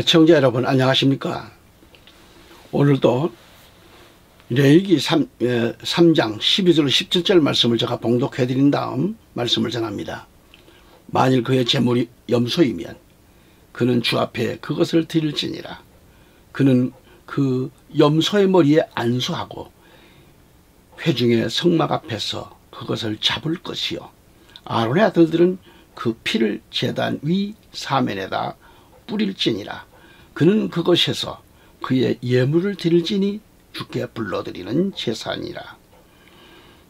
청자 여러분 안녕하십니까. 오늘도 레위기 3장 12절 17절 말씀을 제가 봉독해 드린 다음 말씀을 전합니다. 만일 그의 재물이 염소이면 그는 주 앞에 그것을 드릴지니라. 그는 그 염소의 머리에 안수하고 회중의 성막 앞에서 그것을 잡을 것이요, 아론의 아들들은 그 피를 제단 위 사면에다 뿌릴지니라. 그는 그것에서 그의 예물을 드릴지니 주께 불러드리는 제사니라.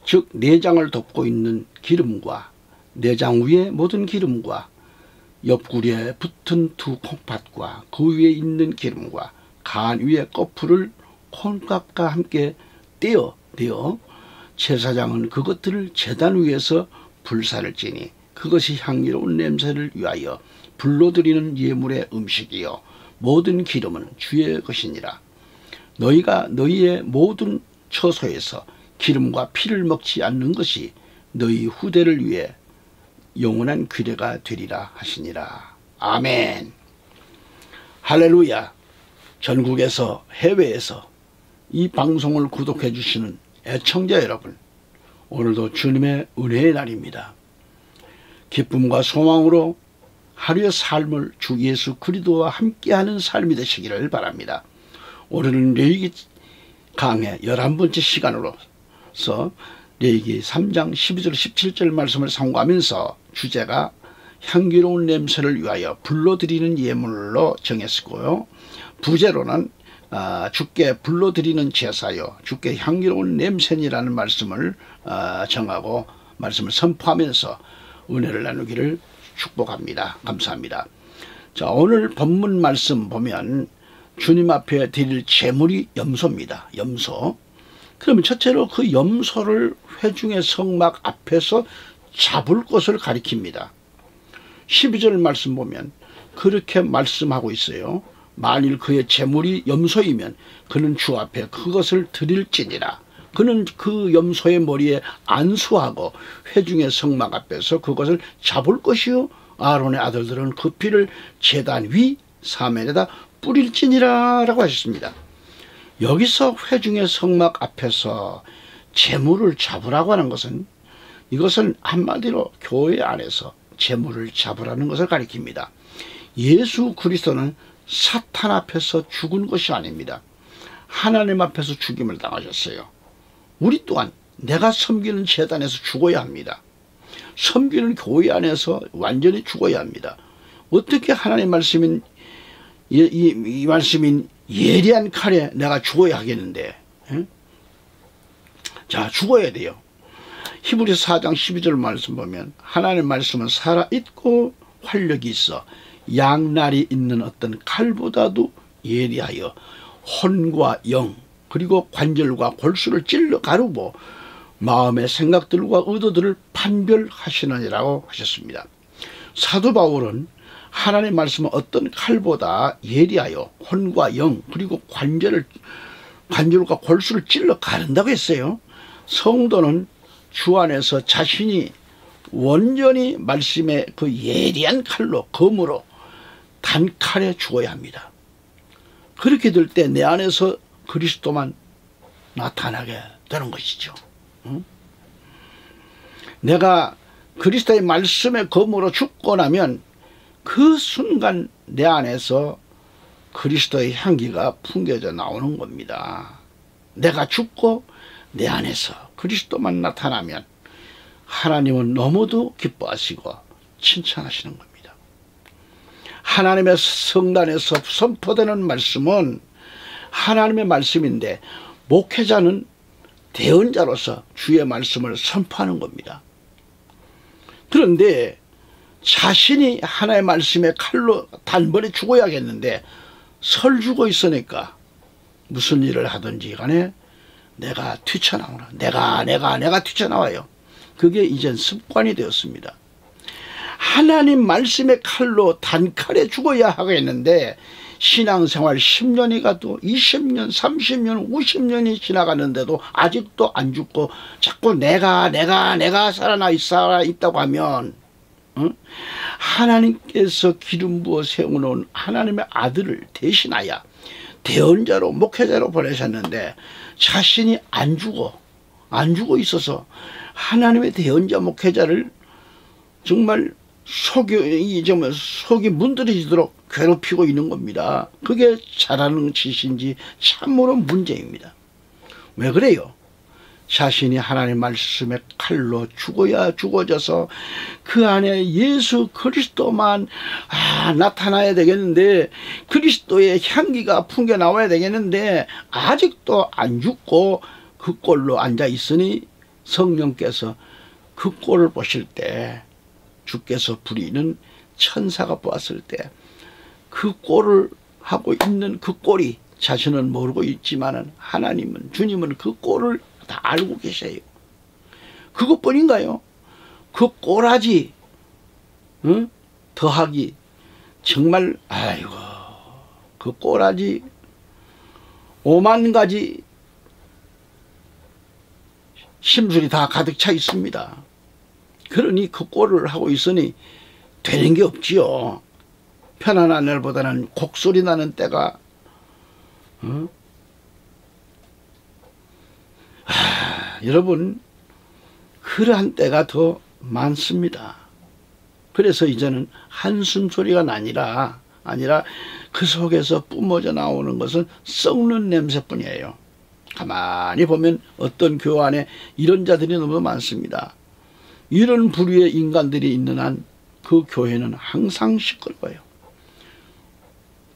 즉 내장을 덮고 있는 기름과 내장 위의 모든 기름과 옆구리에 붙은 두 콩팥과 그 위에 있는 기름과 간 위의 거풀을 콩깍과 함께 떼어 제사장은 그것들을 제단 위에서 불사를 지니 그것이 향기로운 냄새를 위하여 불러드리는 예물의 음식이요 모든 기름은 주의 것이니라. 너희가 너희의 모든 처소에서 기름과 피를 먹지 않는 것이 너희 후대를 위해 영원한 규례가 되리라 하시니라. 아멘. 할렐루야. 전국에서 해외에서 이 방송을 구독해 주시는 애청자 여러분, 오늘도 주님의 은혜의 날입니다. 기쁨과 소망으로 하루의 삶을 주 예수 그리스도와 함께하는 삶이 되시기를 바랍니다. 오늘은 레위기 강의 11번째 시간으로서 레위기 3장 12절 17절 말씀을 상고하면서 주제가 향기로운 냄새를 위하여 불러드리는 예물로 정했고요. 부제로는 주께 불러드리는 제사요 주께 향기로운 냄새니라는 말씀을 정하고 말씀을 선포하면서 은혜를 나누기를 축복합니다. 감사합니다. 자, 오늘 본문 말씀 보면 주님 앞에 드릴 제물이 염소입니다. 염소. 그러면 첫째로 그 염소를 회중의 성막 앞에서 잡을 것을 가리킵니다. 12절 말씀 보면 그렇게 말씀하고 있어요. 만일 그의 제물이 염소이면 그는 주 앞에 그것을 드릴지니라. 그는 그 염소의 머리에 안수하고 회중의 성막 앞에서 그것을 잡을 것이요, 아론의 아들들은 그 피를 제단 위 사면에다 뿌릴지니라 라고 하셨습니다. 여기서 회중의 성막 앞에서 제물을 잡으라고 하는 것은, 이것은 한마디로 교회 안에서 제물을 잡으라는 것을 가리킵니다. 예수 그리스도는 사탄 앞에서 죽은 것이 아닙니다. 하나님 앞에서 죽임을 당하셨어요. 우리 또한 내가 섬기는 제단에서 죽어야 합니다. 섬기는 교회 안에서 완전히 죽어야 합니다. 어떻게 하나님 말씀인 이 말씀인 예리한 칼에 내가 죽어야 하겠는데, 자, 죽어야 돼요. 히브리서 4장 12절 말씀 보면 하나님 말씀은 살아있고 활력이 있어 양날이 있는 어떤 칼보다도 예리하여 혼과 영 그리고 관절과 골수를 찔러 가르고 마음의 생각들과 의도들을 판별하시느니라고 하셨습니다. 사도 바울은 하나님의 말씀은 어떤 칼보다 예리하여 혼과 영 그리고 관절과 골수를 찔러 가른다고 했어요. 성도는 주 안에서 자신이 온전히 말씀의 그 예리한 칼로, 검으로 단칼에 죽어야 합니다. 그렇게 될 때 내 안에서 그리스도만 나타나게 되는 것이죠. 내가 그리스도의 말씀의 검으로 죽고 나면 그 순간 내 안에서 그리스도의 향기가 풍겨져 나오는 겁니다. 내가 죽고 내 안에서 그리스도만 나타나면 하나님은 너무도 기뻐하시고 칭찬하시는 겁니다. 하나님의 성단에서 선포되는 말씀은 하나님의 말씀인데 목회자는 대언자로서 주의 말씀을 선포하는 겁니다. 그런데 자신이 하나님의 말씀의 칼로 단번에 죽어야겠는데 설 죽어 있으니까 무슨 일을 하든지 간에 내가 튀쳐나오나, 내가 튀쳐나와요. 그게 이젠 습관이 되었습니다. 하나님 말씀의 칼로 단칼에 죽어야 하겠는데 신앙생활 10년이 가도 20년, 30년, 50년이 지나갔는데도 아직도 안 죽고 자꾸 내가 살아 있다고 하면 하나님께서 기름 부어 세워놓은 하나님의 아들을 대신하여 대언자로 목회자로 보내셨는데 자신이 안 죽어 있어서 하나님의 대언자 목회자를 정말 속이 문드러지도록 괴롭히고 있는 겁니다. 그게 잘하는 짓인지 참으로 문제입니다. 왜 그래요? 자신이 하나님 말씀의 칼로 죽어야 죽어져서 그 안에 예수 그리스도만 나타나야 되겠는데, 그리스도의 향기가 풍겨 나와야 되겠는데 아직도 안 죽고 그 꼴로 앉아 있으니 성령께서 그 꼴을 보실 때, 주께서 부리는 천사가 보았을 때 그 꼴을 하고 있는 그 꼴이, 자신은 모르고 있지만은 하나님은, 주님은 그 꼴을 다 알고 계셔요. 그것뿐인가요? 그 꼬라지 더하기 정말 아이고, 그 꼬라지 5만 가지 심술이 다 가득 차 있습니다. 그러니 그 꼴을 하고 있으니 되는 게 없지요. 편안한 날보다는 곡소리 나는 때가 여러분, 그러한 때가 더 많습니다. 그래서 이제는 한숨 소리가 아니라 그 속에서 뿜어져 나오는 것은 썩는 냄새뿐이에요. 가만히 보면 어떤 교회 안에 이런 자들이 너무 많습니다. 이런 부류의 인간들이 있는 한 그 교회는 항상 시끄러워요.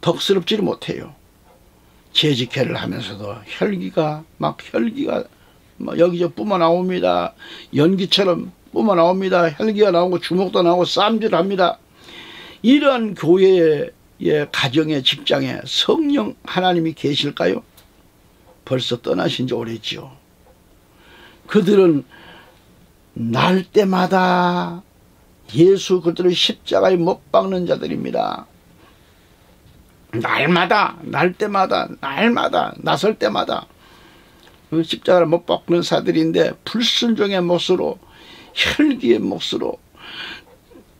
덕스럽지를 못해요. 재직회를 하면서도 혈기가 여기저 뿜어 나옵니다. 연기처럼 뿜어 나옵니다. 혈기가 나오고 주먹도 나오고 쌈질합니다. 이러한 교회의 가정의 직장에 성령 하나님이 계실까요? 벌써 떠나신 지 오래지요. 그들은 날 때마다 예수 그들을 십자가에 못 박는 자들입니다. 날마다 나설 때마다 십자가를 못 박는 사들인데, 불순종의 몫으로, 혈기의 몫으로,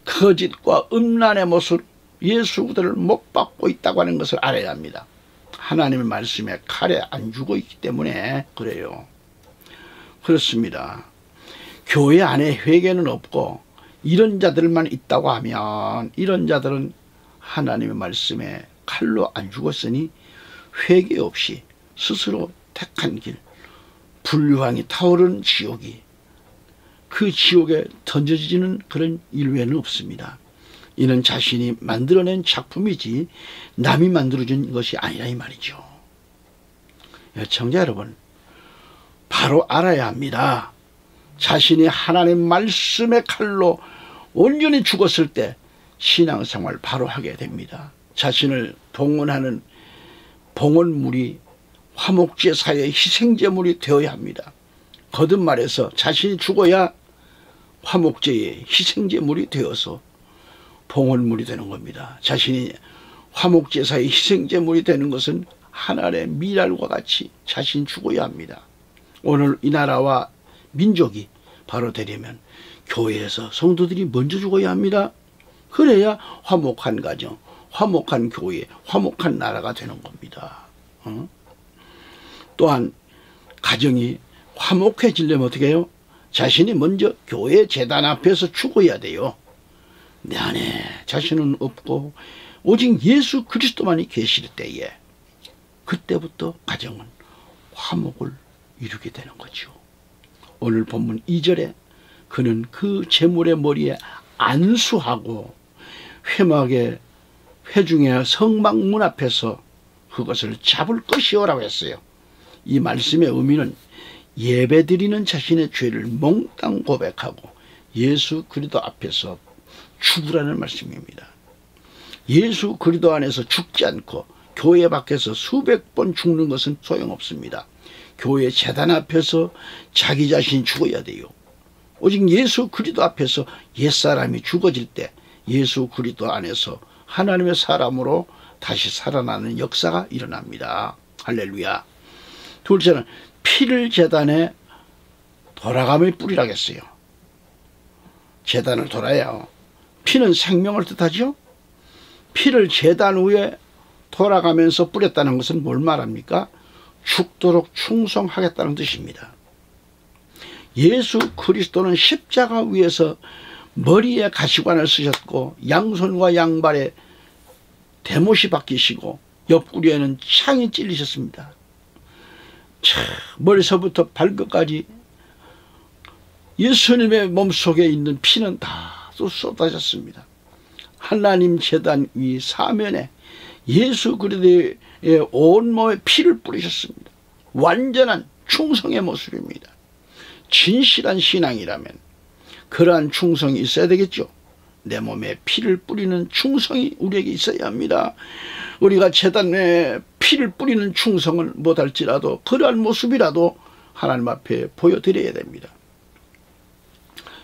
거짓과 음란의 몫으로 예수 그들을 못 박고 있다고 하는 것을 알아야 합니다. 하나님의 말씀에 칼에 안 죽어 있기 때문에 그래요. 그렇습니다. 교회 안에 회개는 없고 이런 자들만 있다고 하면, 이런 자들은 하나님의 말씀에 칼로 안 죽었으니 회개 없이 스스로 택한 길, 불유황이 타오르는 지옥이, 그 지옥에 던져지는 그런 일외는 없습니다. 이는 자신이 만들어낸 작품이지 남이 만들어준 것이 아니라 이 말이죠. 청자 여러분, 바로 알아야 합니다. 자신이 하나님 말씀의 칼로 온전히 죽었을 때 신앙생활 바로 하게 됩니다. 자신을 봉헌하는 봉헌물이 화목제사의 희생제물이 되어야 합니다. 거듭 말해서 자신이 죽어야 화목제의 희생제물이 되어서 봉헌물이 되는 겁니다. 자신이 화목제사의 희생제물이 되는 것은 하늘의 미랄과 같이 자신이 죽어야 합니다. 오늘 이 나라와 민족이 바로 되려면 교회에서 성도들이 먼저 죽어야 합니다. 그래야 화목한 가정, 화목한 교회, 화목한 나라가 되는 겁니다. 또한 가정이 화목해지려면 어떻게 해요? 자신이 먼저 교회 제단 앞에서 죽어야 돼요. 내 안에 자신은 없고 오직 예수 그리스도만이 계실 때에, 그때부터 가정은 화목을 이루게 되는 거죠. 오늘 본문 2절에 그는 그 제물의 머리에 안수하고 회중의 성막문 앞에서 그것을 잡을 것이오라고 했어요. 이 말씀의 의미는 예배드리는 자신의 죄를 몽땅 고백하고 예수 그리스도 앞에서 죽으라는 말씀입니다. 예수 그리스도 안에서 죽지 않고 교회 밖에서 수백 번 죽는 것은 소용없습니다. 교회 제단 앞에서 자기 자신이 죽어야 돼요. 오직 예수 그리스도 앞에서 옛사람이 죽어질 때 예수 그리스도 안에서 하나님의 사람으로 다시 살아나는 역사가 일어납니다. 할렐루야. 둘째는 피를 제단에 돌아감을 뿌리라겠어요. 제단을 돌아야 피는 생명을 뜻하죠. 피를 제단 위에 돌아가면서 뿌렸다는 것은 뭘 말합니까? 죽도록 충성하겠다는 뜻입니다. 예수 그리스도는 십자가 위에서 머리에 가시관을 쓰셨고 양손과 양발에 대못이 박히시고 옆구리에는 창이 찔리셨습니다. 머리서부터 발끝까지 예수님의 몸속에 있는 피는 다 쏟아졌습니다. 하나님 제단 위 사면에 예수 그리스도의 온몸에 피를 뿌리셨습니다. 완전한 충성의 모습입니다. 진실한 신앙이라면 그러한 충성이 있어야 되겠죠. 내 몸에 피를 뿌리는 충성이 우리에게 있어야 합니다. 우리가 제단에 피를 뿌리는 충성을 못할지라도 그러한 모습이라도 하나님 앞에 보여드려야 됩니다.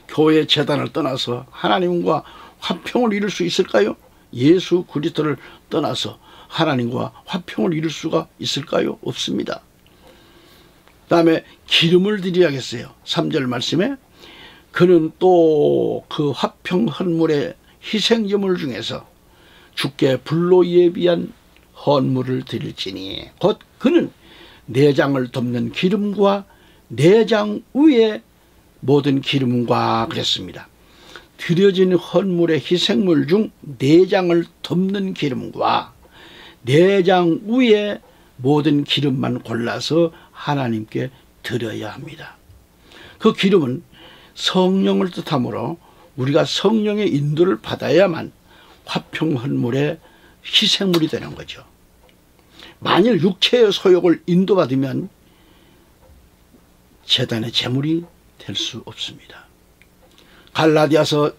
교회 제단을 떠나서 하나님과 화평을 이룰 수 있을까요? 예수 그리스도를 떠나서 하나님과 화평을 이룰 수가 있을까요? 없습니다. 다음에 기름을 드려야겠어요. 3절 말씀에 그는 또 그 화평 헌물의 희생제물 중에서 주께 불로 예비한 헌물을 드릴지니 곧 그는 내장을 덮는 기름과 내장 위에 모든 기름과 그랬습니다. 드려진 헌물의 희생물 중 내장을 덮는 기름과 내장 위에 모든 기름만 골라서 하나님께 드려야 합니다. 그 기름은 성령을 뜻하므로 우리가 성령의 인도를 받아야만 화평 헌물의 희생물이 되는 거죠. 만일 육체의 소욕을 인도받으면 제단의 제물이 될 수 없습니다. 갈라디아서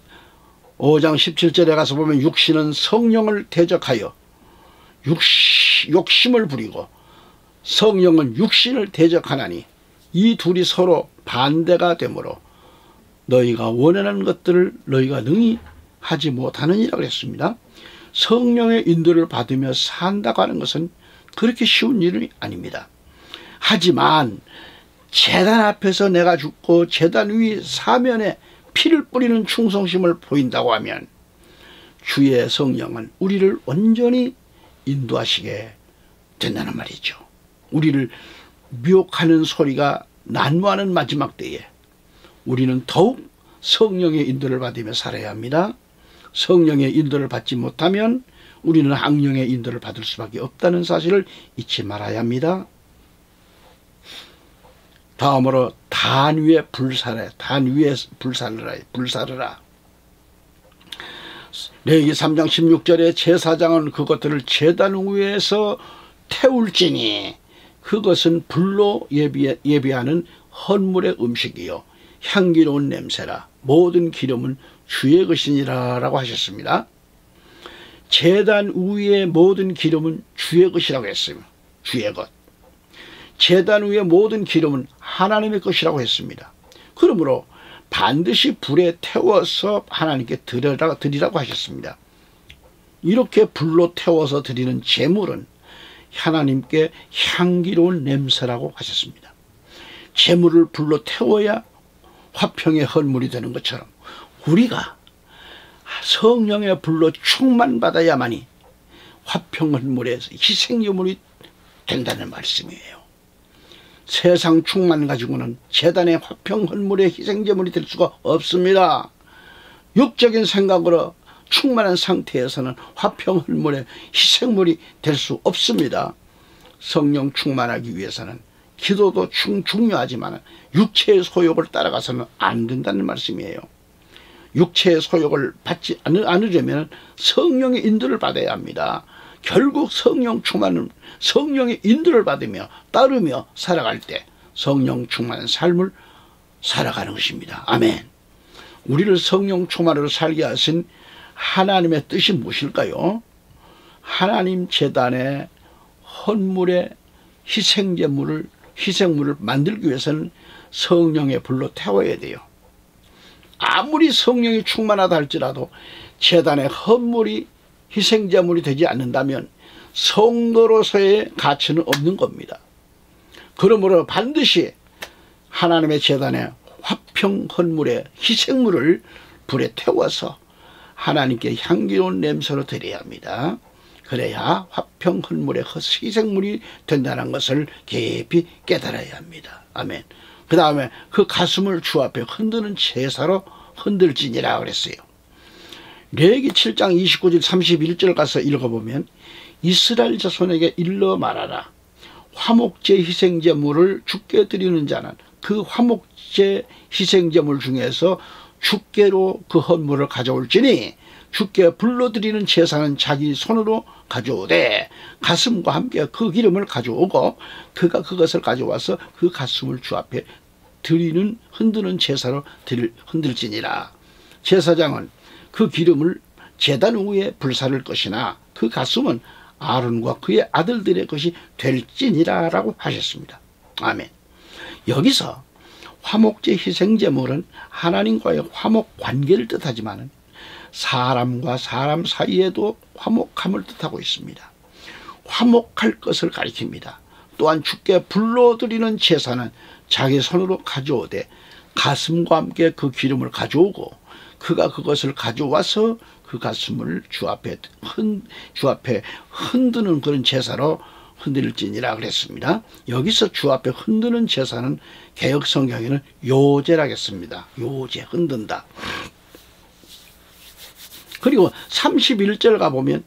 5장 17절에 가서 보면 육신은 성령을 대적하여 욕심을 부리고 성령은 육신을 대적하나니 이 둘이 서로 반대가 되므로 너희가 원하는 것들을 너희가 능히 하지 못하느니라 그랬습니다. 성령의 인도를 받으며 산다고 하는 것은 그렇게 쉬운 일이 아닙니다. 하지만 제단 앞에서 내가 죽고 제단 위 사면에 피를 뿌리는 충성심을 보인다고 하면 주의 성령은 우리를 온전히 인도하시게 된다는 말이죠. 우리를 미혹하는 소리가 난무하는 마지막 때에 우리는 더욱 성령의 인도를 받으며 살아야 합니다. 성령의 인도를 받지 못하면 우리는 악령의 인도를 받을 수밖에 없다는 사실을 잊지 말아야 합니다. 다음으로 단 위에 불사르라. 단 위에 불사르라. 레위기 3장 16절에 제사장은 그것들을 제단 위에서 태울지니 그것은 불로 예비하는 헌물의 음식이요 향기로운 냄새라. 모든 기름은 주의 것이니라 라고 하셨습니다. 제단 위의 모든 기름은 주의 것이라고 했어요. 주의 것. 제단 위의 모든 기름은 하나님의 것이라고 했습니다. 그러므로 반드시 불에 태워서 하나님께 드리라고 하셨습니다. 이렇게 불로 태워서 드리는 제물은 하나님께 향기로운 냄새라고 하셨습니다. 제물을 불로 태워야 화평의 헌물이 되는 것처럼 우리가 성령의 불로 충만받아야만이 화평 헌물의 희생제물이 된다는 말씀이에요. 세상 충만 가지고는 제단의 화평 헌물의 희생제물이 될 수가 없습니다. 육적인 생각으로 충만한 상태에서는 화평 헌물의 희생물이 될 수 없습니다. 성령 충만하기 위해서는 기도도 중요하지만 육체의 소욕을 따라가서는 안 된다는 말씀이에요. 육체의 소욕을 받지 않으려면 성령의 인도를 받아야 합니다. 결국 성령 충만은 성령의 인도를 받으며 따르며 살아갈 때 성령 충만한 삶을 살아가는 것입니다. 아멘. 우리를 성령 충만으로 살게 하신 하나님의 뜻이 무엇일까요? 하나님 제단의 헌물의 희생물을 만들기 위해서는 성령의 불로 태워야 돼요. 아무리 성령이 충만하다 할지라도 제단의 헌물이 희생제물이 되지 않는다면 성도로서의 가치는 없는 겁니다. 그러므로 반드시 하나님의 제단의 화평 헌물의 희생물을 불에 태워서 하나님께 향기로운 냄새로 드려야 합니다. 그래야 화평 헌물의 희생물이 된다는 것을 깊이 깨달아야 합니다. 아멘. 그 다음에 그 가슴을 주 앞에 흔드는 제사로 흔들지니라 그랬어요. 레위기 7장 29절 31절 가서 읽어보면 이스라엘 자손에게 일러 말하라. 화목제 희생제물을 주께 드리는 자는 그 화목제 희생제물 중에서 주께로 그 헌물을 가져올지니 주께 불러드리는 제사는 자기 손으로 가져오되 가슴과 함께 그 기름을 가져오고 그가 그것을 가져와서 그 가슴을 주 앞에 드리는 흔드는 제사로 흔들지니라. 제사장은 그 기름을 제단 위에 불사를 것이나 그 가슴은 아론과 그의 아들들의 것이 될지니라 라고 하셨습니다. 아멘. 여기서 화목제 희생제물은 하나님과의 화목 관계를 뜻하지만 사람과 사람 사이에도 화목함을 뜻하고 있습니다. 화목할 것을 가리킵니다. 또한 주께 불러드리는 제사는 자기 손으로 가져오되 가슴과 함께 그 기름을 가져오고 그가 그것을 가져와서 그 가슴을 주 앞에 흔드는 그런 제사로 흔들지니라 그랬습니다. 여기서 주 앞에 흔드는 제사는 개역 성경에는 요제라겠습니다. 요제, 흔든다. 그리고 31절 가보면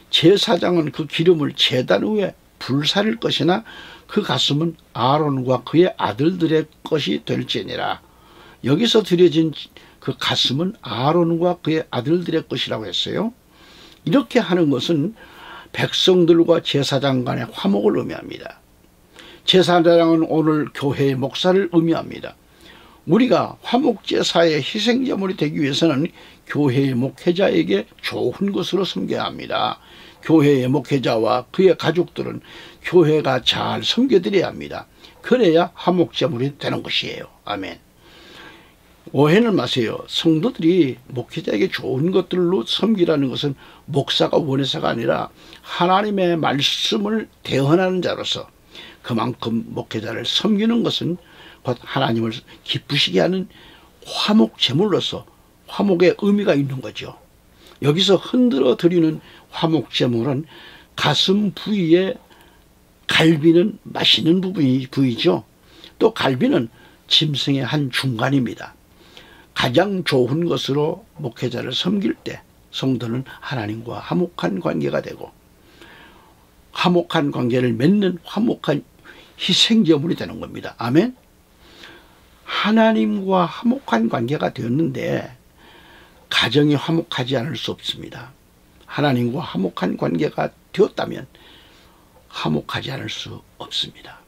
제사장은 그 기름을 제단 위에 불사를 것이나 그 가슴은 아론과 그의 아들들의 것이 될지니라. 여기서 드려진 그 가슴은 아론과 그의 아들들의 것이라고 했어요. 이렇게 하는 것은 백성들과 제사장 간의 화목을 의미합니다. 제사장은 오늘 교회의 목사를 의미합니다. 우리가 화목제사의 희생제물이 되기 위해서는 교회의 목회자에게 좋은 것으로 섬겨야 합니다. 교회의 목회자와 그의 가족들은 교회가 잘 섬겨드려야 합니다. 그래야 화목제물이 되는 것이에요. 아멘. 오해는 마세요. 성도들이 목회자에게 좋은 것들로 섬기라는 것은 목사가 원해서가 아니라 하나님의 말씀을 대언하는 자로서 그만큼 목회자를 섬기는 것은 곧 하나님을 기쁘시게 하는 화목제물로서 화목의 의미가 있는 거죠. 여기서 흔들어 드리는 화목제물은 가슴 부위에 갈비는 맛있는 부위죠. 또 갈비는 짐승의 한 중간입니다. 가장 좋은 것으로 목회자를 섬길 때 성도는 하나님과 화목한 관계가 되고 화목한 관계를 맺는 화목한 희생제물이 되는 겁니다. 아멘. 하나님과 화목한 관계가 되었는데 가정이 화목하지 않을 수 없습니다. 하나님과 화목한 관계가 되었다면 화목하지 않을 수 없습니다.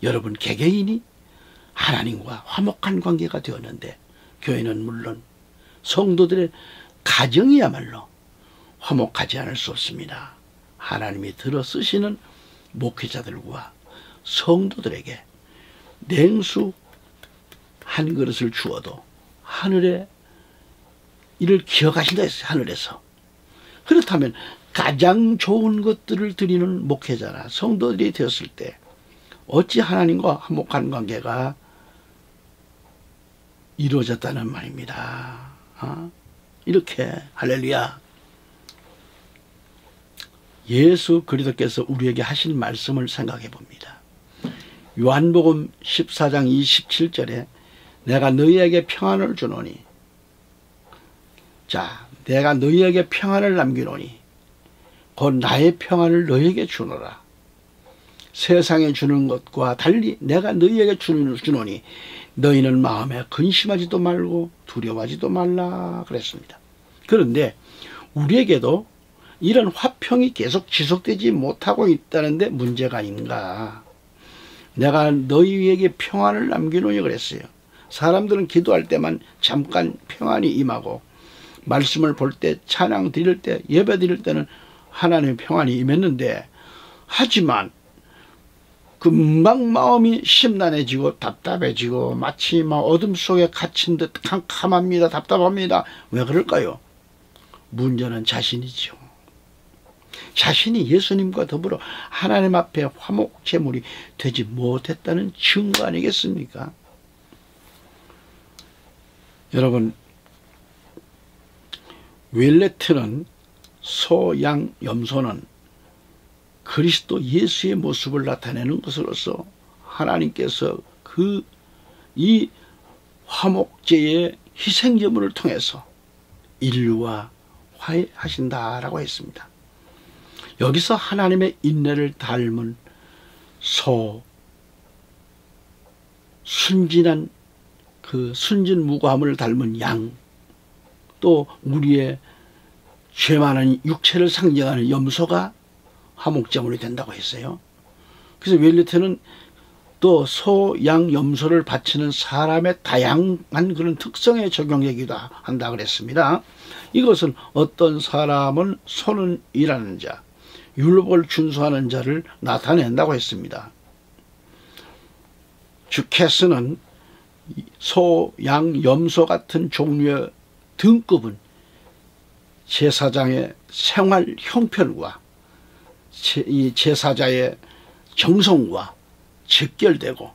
여러분 개개인이 하나님과 화목한 관계가 되었는데 교회는 물론 성도들의 가정이야말로 화목하지 않을 수 없습니다. 하나님이 들어 쓰시는 목회자들과 성도들에게 냉수 한 그릇을 주어도 하늘에 이를 기억하신다 했어요. 하늘에서. 그렇다면 가장 좋은 것들을 드리는 목회자나 성도들이 되었을 때 어찌 하나님과 화목한 관계가 이루어졌다는 말입니다. 이렇게 할렐루야. 예수 그리스도께서 우리에게 하신 말씀을 생각해 봅니다. 요한복음 14장 27절에 내가 너희에게 평안을 주노니 자 내가 너희에게 평안을 남기노니 곧 나의 평안을 너희에게 주노라. 세상에 주는 것과 달리 내가 너희에게 주노니 너희는 마음에 근심하지도 말고 두려워하지도 말라 그랬습니다. 그런데 우리에게도 이런 화평이 계속 지속되지 못하고 있다는데 문제가 아닌가. 내가 너희에게 평안을 남기노니 그랬어요. 사람들은 기도할 때만 잠깐 평안이 임하고 말씀을 볼 때 찬양 드릴 때 예배 드릴 때는 하나님의 평안이 임했는데 하지만 금방 마음이 심란해지고 답답해지고 마치 막 어둠 속에 갇힌 듯 캄캄합니다. 답답합니다. 왜 그럴까요? 문제는 자신이죠. 자신이 예수님과 더불어 하나님 앞에 화목제물이 되지 못했다는 증거 아니겠습니까? 여러분 웰레트는 소, 양, 염소는 그리스도 예수의 모습을 나타내는 것으로서 하나님께서 이 화목제의 희생제물을 통해서 인류와 화해하신다라고 했습니다. 여기서 하나님의 인내를 닮은 소, 순진한 그 순진무구함을 닮은 양, 또 우리의 죄 많은 육체를 상징하는 염소가 화목제물이 된다고 했어요. 그래서 웰레트는 또 소, 양, 염소를 바치는 사람의 다양한 그런 특성에 적용되기도 한다 그랬습니다. 이것은 어떤 사람은 소는 일하는 자, 율법을 준수하는 자를 나타낸다고 했습니다. 주캐스는 소, 양, 염소 같은 종류의 등급은 제사장의 생활 형편과 이 제사자의 정성과 직결되고,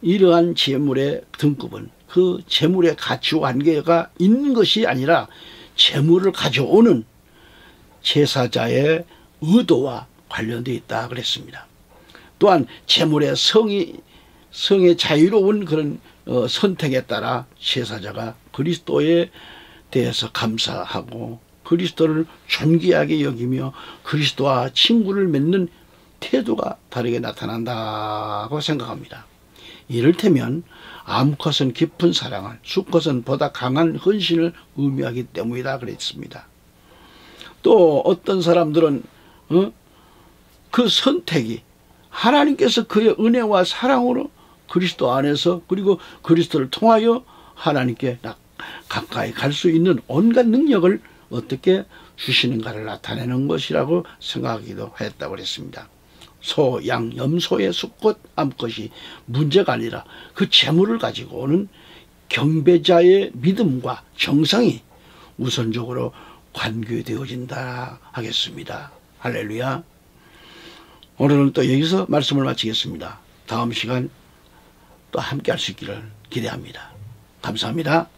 이러한 제물의 등급은 그 제물의 가치와 관계가 있는 것이 아니라 제물을 가져오는 제사자의 의도와 관련되어 있다 그랬습니다. 또한 제물의 성의 자유로운 그런 선택에 따라 제사자가 그리스도에 대해서 감사하고 그리스도를 존귀하게 여기며 그리스도와 친구를 맺는 태도가 다르게 나타난다고 생각합니다. 이를테면 암컷은 깊은 사랑을, 수컷은 보다 강한 헌신을 의미하기 때문이다 그랬습니다. 또 어떤 사람들은 그 선택이 하나님께서 그의 은혜와 사랑으로 그리스도 안에서, 그리고 그리스도를 통하여 하나님께 가까이 갈 수 있는 온갖 능력을 어떻게 주시는가를 나타내는 것이라고 생각하기도 했다고 그랬습니다. 소, 양, 염소의 수컷, 암컷이 문제가 아니라 그 재물을 가지고 오는 경배자의 믿음과 정성이 우선적으로 관계되어진다 하겠습니다. 할렐루야. 오늘은 또 여기서 말씀을 마치겠습니다. 다음 시간 또 함께 할 수 있기를 기대합니다. 감사합니다.